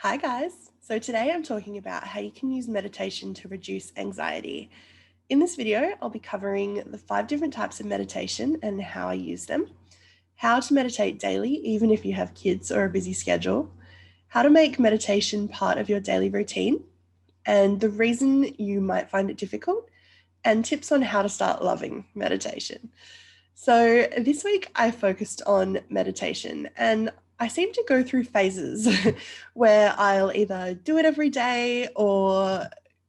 Hi guys. So today I'm talking about how you can use meditation to reduce anxiety. In this video, I'll be covering the 5 different types of meditation and how I use them, how to meditate daily, even if you have kids or a busy schedule, how to make meditation part of your daily routine, and the reason you might find it difficult, and tips on how to start loving meditation. So this week I focused on meditation and I seem to go through phases where I'll either do it every day or,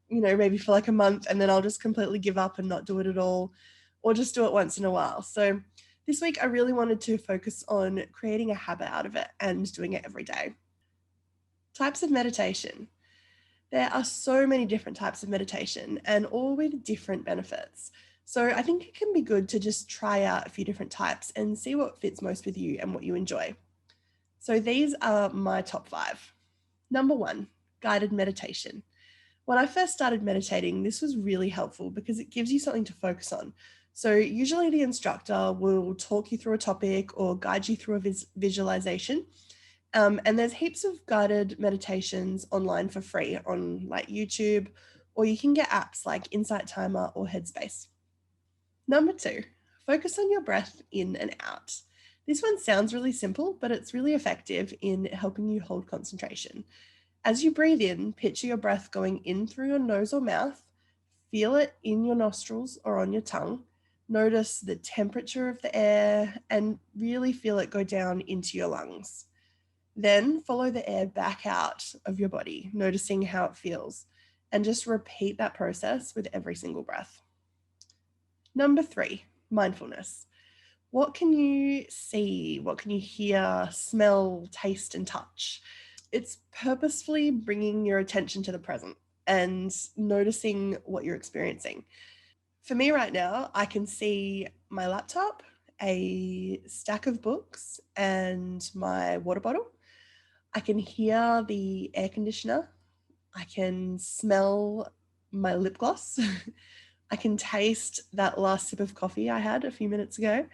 maybe for like a month and then I'll just completely give up and not do it at all or just do it once in a while. So this week I really wanted to focus on creating a habit out of it and doing it every day. Types of meditation. There are so many different types of meditation and all with different benefits. So I think it can be good to just try out a few different types and see what fits most with you and what you enjoy. So these are my top 5. Number 1, guided meditation. When I first started meditating, this was really helpful because it gives you something to focus on. So usually the instructor will talk you through a topic or guide you through a visualization. And there's heaps of guided meditations online for free on like YouTube, or you can get apps like Insight Timer or Headspace. Number 2, focus on your breath in and out. This one sounds really simple, but it's really effective in helping you hold concentration. As you breathe in, picture your breath going in through your nose or mouth, feel it in your nostrils or on your tongue. Notice the temperature of the air and really feel it go down into your lungs. Then follow the air back out of your body, noticing how it feels, and just repeat that process with every single breath. Number 3, mindfulness. What can you see? What can you hear, smell, taste, and touch? It's purposefully bringing your attention to the present and noticing what you're experiencing. For me right now, I can see my laptop, a stack of books, and my water bottle. I can hear the air conditioner. I can smell my lip gloss. I can taste that last sip of coffee I had a few minutes ago.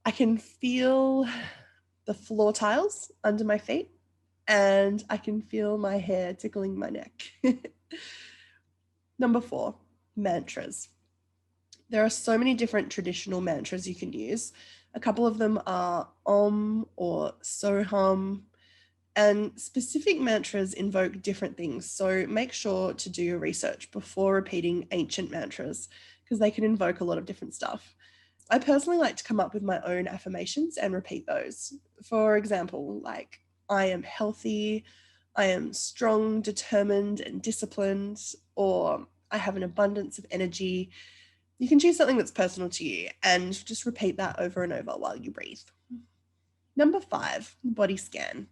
I can feel the floor tiles under my feet, and I can feel my hair tickling my neck. Number 4, mantras. There are so many different traditional mantras you can use. A couple of them are Om or Soham, and specific mantras invoke different things. So make sure to do your research before repeating ancient mantras because they can invoke a lot of different stuff. I personally like to come up with my own affirmations and repeat those. For example, like, I am healthy, I am strong, determined, and disciplined, or I have an abundance of energy. You can choose something that's personal to you and just repeat that over and over while you breathe. Number 5, body scan.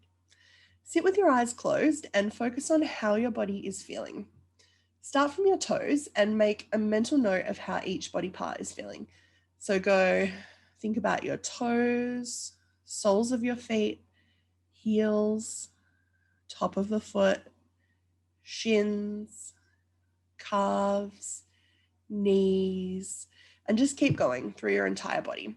Sit with your eyes closed and focus on how your body is feeling. Start from your toes and make a mental note of how each body part is feeling. So go think about your toes, soles of your feet, heels, top of the foot, shins, calves, knees, and just keep going through your entire body.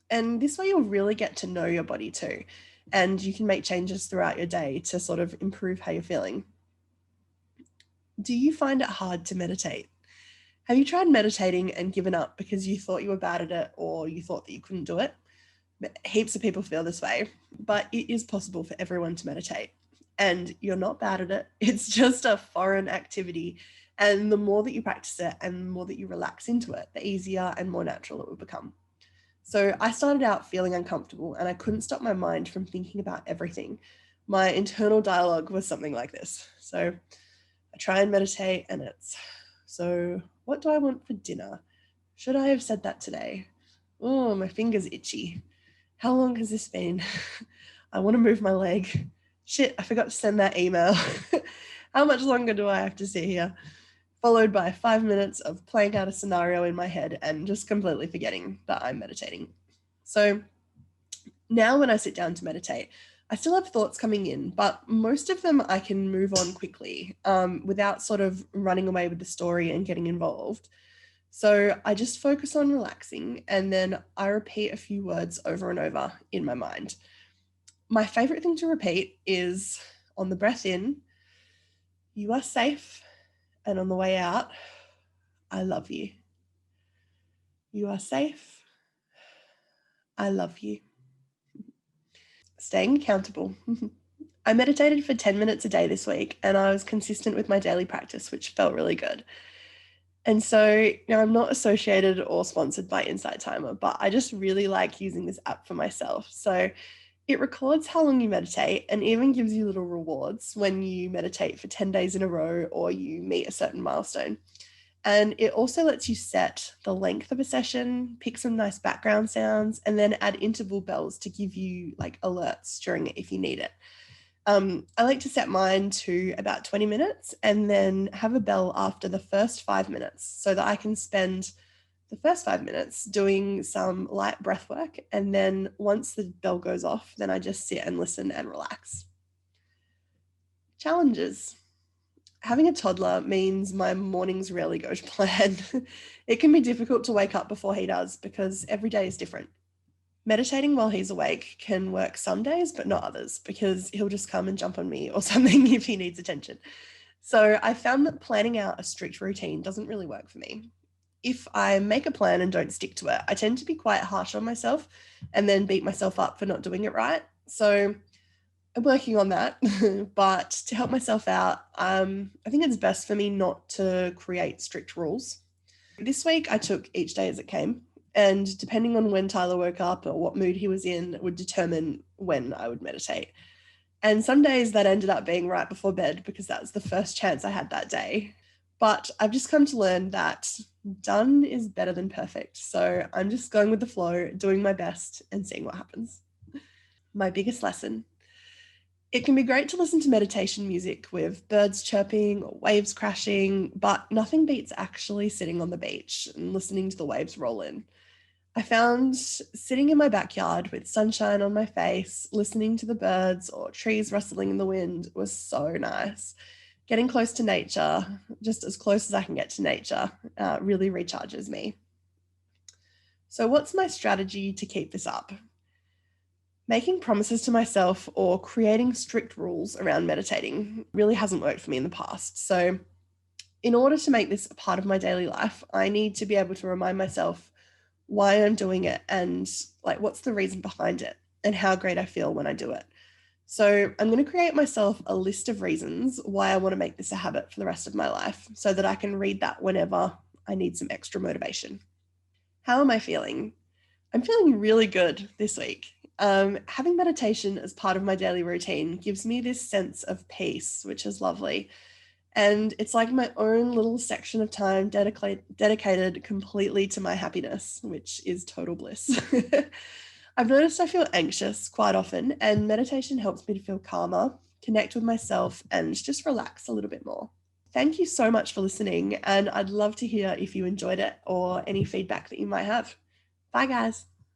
And this way you'll really get to know your body too. And you can make changes throughout your day to sort of improve how you're feeling. Do you find it hard to meditate? Have you tried meditating and given up because you thought you were bad at it or you thought that you couldn't do it? Heaps of people feel this way, but it is possible for everyone to meditate. And you're not bad at it. It's just a foreign activity. And the more that you practice it and the more that you relax into it, the easier and more natural it will become. So I started out feeling uncomfortable and I couldn't stop my mind from thinking about everything. My internal dialogue was something like this. So I try and meditate and it's, so what do I want for dinner? Should I have said that today? Oh, my finger's itchy. How long has this been? I want to move my leg. Shit, I forgot to send that email. How much longer do I have to sit here? Followed by 5 minutes of playing out a scenario in my head and just completely forgetting that I'm meditating. So now when I sit down to meditate, I still have thoughts coming in, but most of them I can move on quickly without sort of running away with the story and getting involved. So I just focus on relaxing and then I repeat a few words over and over in my mind. My favorite thing to repeat is On the breath in, you are safe. And on the way out, I love you. You are safe. I love you. Staying accountable. I meditated for 10 minutes a day this week, and I was consistent with my daily practice, which felt really good. And so now I'm not associated or sponsored by Insight Timer, but I just really like using this app for myself. So it records how long you meditate and even gives you little rewards when you meditate for 10 days in a row or you meet a certain milestone. And it also lets you set the length of a session, pick some nice background sounds, and then add interval bells to give you like alerts during it if you need it. I like to set mine to about 20 minutes and then have a bell after the first 5 minutes so that I can spend the first 5 minutes doing some light breath work. And then once the bell goes off, then I just sit and listen and relax. Challenges. Having a toddler means my mornings rarely go to plan. It can be difficult to wake up before he does because every day is different. Meditating while he's awake can work some days, but not others, because he'll just come and jump on me or something if he needs attention. So I found that planning out a strict routine doesn't really work for me. If I make a plan and don't stick to it, I tend to be quite harsh on myself and then beat myself up for not doing it right. So I'm working on that, but to help myself out, I think it's best for me not to create strict rules. This week I took each day as it came, and depending on when Tyler woke up or what mood he was in would determine when I would meditate. And some days that ended up being right before bed because that was the first chance I had that day. But I've just come to learn that done is better than perfect. So I'm just going with the flow, doing my best and seeing what happens. My biggest lesson. It can be great to listen to meditation music with birds chirping or waves crashing, but nothing beats actually sitting on the beach and listening to the waves roll in. I found sitting in my backyard with sunshine on my face, listening to the birds or trees rustling in the wind was so nice. Getting close to nature, just as close as I can get to nature, really recharges me. So, what's my strategy to keep this up? Making promises to myself or creating strict rules around meditating really hasn't worked for me in the past. So, in order to make this a part of my daily life, I need to be able to remind myself why I'm doing it and like what's the reason behind it and how great I feel when I do it. So, I'm going to create myself a list of reasons why I want to make this a habit for the rest of my life so that I can read that whenever I need some extra motivation. How am I feeling? I'm feeling really good this week. Having meditation as part of my daily routine gives me this sense of peace, which is lovely. And it's like my own little section of time dedicated completely to my happiness, which is total bliss. I've noticed I feel anxious quite often, and meditation helps me to feel calmer, connect with myself, and just relax a little bit more. Thank you so much for listening, and I'd love to hear if you enjoyed it or any feedback that you might have. Bye, guys.